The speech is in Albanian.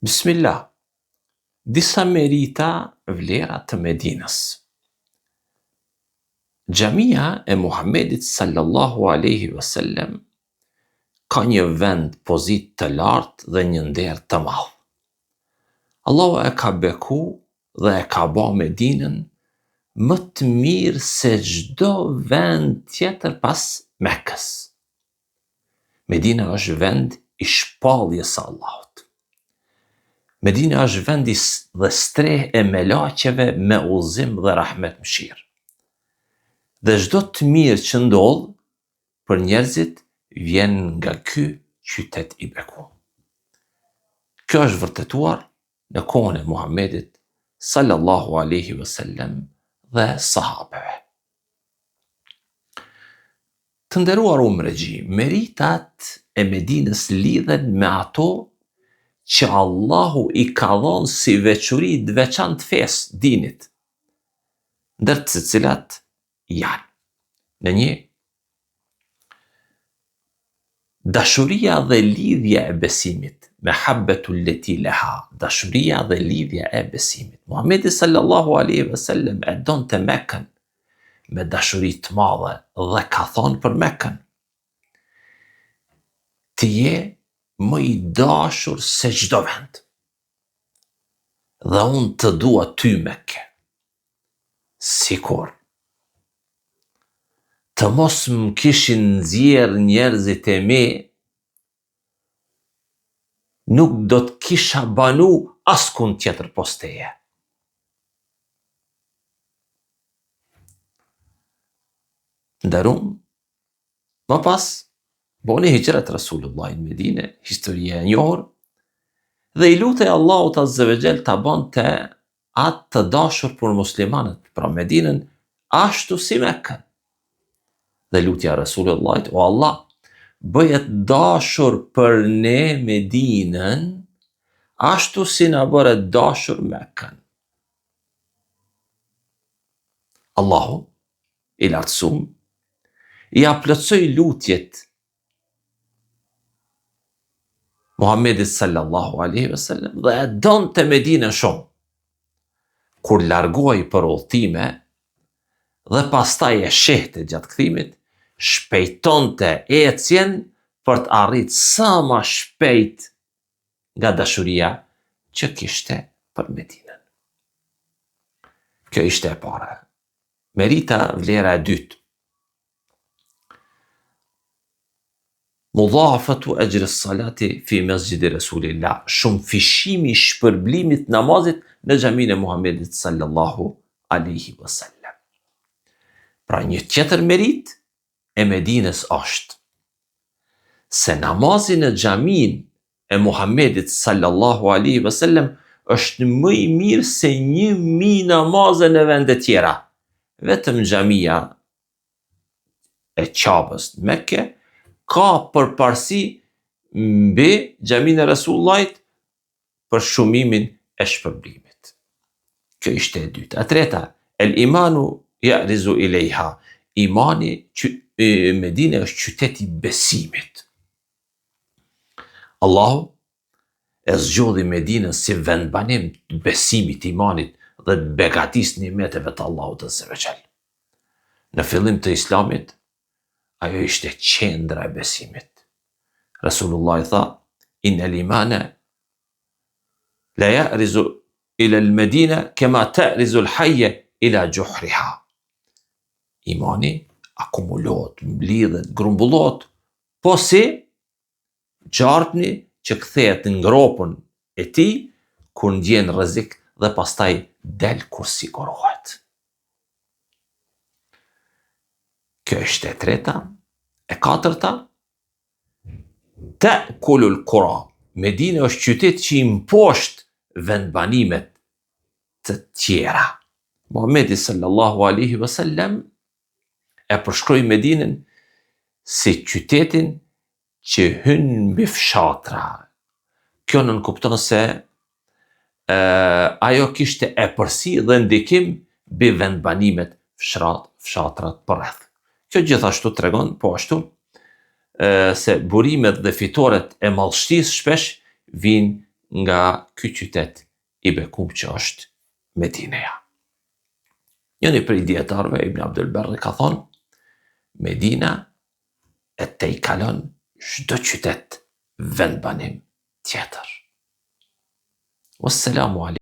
Bismillah, disa merita vlera të Medinës. Xhamia e Muhammedit sallallahu alaihi wasallam ka një vend pozitë të lartë dhe një nder të madh. Allahu e ka beku dhe e ka ba Medinën më të mirë se çdo vend tjetër pas Mekës. Medina është vend i shpalljes së Allahut. Medina është vendi dhe streh e melaqeve me udhëzim dhe rahmet mëshirë. Dhe çdo të mirë që ndodh për njerëzit vjen nga ky qytet i bekuar. Kjo është vërtetuar në kohën e Muhammedit sallallahu alaihi wasallam dhe sahabeve. Të nderuar umregji, meritat e Medinës lidhen me ato që Allahu i ka dhënë si veçori të veçantë fesë, dinit, ndër të cilat janë: në një, dashuria dhe lidhja e besimit, mehabbetul leti leha, dashuria dhe lidhja e besimit. Muhamedi sallallahu alaihi wasallam e donte Mekën me dashuri të madhe dhe ka thonë për Mekën: ti je më i dashur se çdo vend, dhe unë të dua ty Mekke, sikur të mos më kishin nxjerrë njerëzit e mi, nuk do të kisha banu askund tjetër pos teje. Nderuam, më pas boni hijret Rasulullah në Medinë, historia e njohur, dhe i lutej Allahut azza wa jall ta bante atë të dashur për muslimanët, pra Medinën, ashtu si Mekën. Dhe lutja e Rasulullahit: o Allah, bëje të dashur për ne Medinën, ashtu si na bëre të dashur Mekën. Allahu i lartësuar i plotësoi lutjet Muhammedit sallallahu alaihi wasallam dhe e donte Medinën shumë. Kur largohej për udhëtime dhe pastaj e shehte gjatë kthimit, shpejtonte ecjen për të arritur sa më shpejt nga dashuria që kishte për Medinën. Kjo ishte e para. Merita, vlera e dytë: mudhafatu ajri salati fi mesjidi Rasulillah, shumë fishimi i shpërblimit namazit në xhaminë e Muhammedit sallallahu alaihi wasallam. Pra një tjetër merit e Medinës është se namazi në xhaminë e Muhammedit sallallahu alaihi wasallam është më i mirë se 1000 namaze në vende tjera. Vetëm xhamia e Qabës në Mekke ka përparësi mbi xhaminë e Rasulullahit për shumimin e shpërblimit. Kjo ishte e dyta. E treta, el imanu ya'rizu ilaiha, imani, Medina është qyteti i besimit. Allahu e zgjodhi Medinën si vendbanim të besimit, imanit dhe të begatisë nimeteve të Allahut azza wa jall. Në fillim të Islamit, ajo ishte qendra e besimit. Rasulullah i tha: inna al-imana la ya'rizu ila al-Medina kama ta'rizu al-hayya ila juhriha. Imani akumulohet, mblidhet, grumbullohet, po si gjarpni që kthehet në ngropën e tij kur ndjen rrezik dhe pastaj del kur sigurohet. Kjo është e treta. E katërta, ta'kulul qura. Medina është qytet që i mposhtë vendbanimet të tjera. Muhammedi sallallahu alaihi wasallam e përshkroi Medinën si qytetin që hyn mbi fshatra. Kjo nënkupton se ajo kishte epërsi dhe ndikim mbi vendbanimet fshatrat përreth. Kjo gjithashtu tregon po ashtu se burimet dhe fitoret e mallështisë shpesh vijnë nga ky qytet i bekum që është Medineja. Njëri prej dietarëve, Ibn Abdul Barri, ka thonë, Medina e te i kalon çdo qytet vend banim tjetër. Wassalamu alaikum.